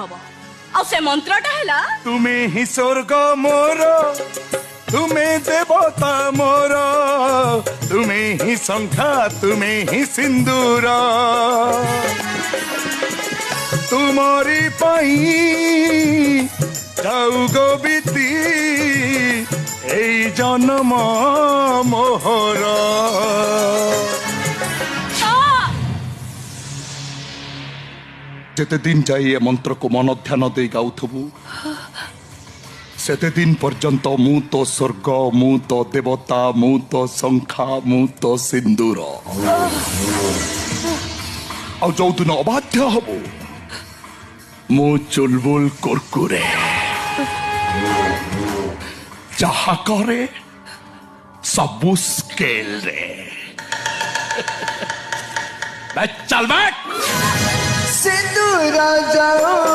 हबो आ से मंत्रटा हैला तुम्हें ही स्वर्ग मोर तुम्हें देवता मोर तुम्हें ही शंखा तुम्हें ही सिंदूर तुमरी पाई जाऊ गो बीती ए जन्म मोहर जेते दिन जाए ए मंत्र को मन ध्यान दे गाउथबु सेते दिन पर्यंत मु तो स्वर्ग मु तो देवता मु तो शंखा मु तो सिंदूर आ जो दिन अबाध्य हबो मु चुलबुल कुरकुरे जहा करे सबु स्केल रे चल बैठ सिंदूर जाओ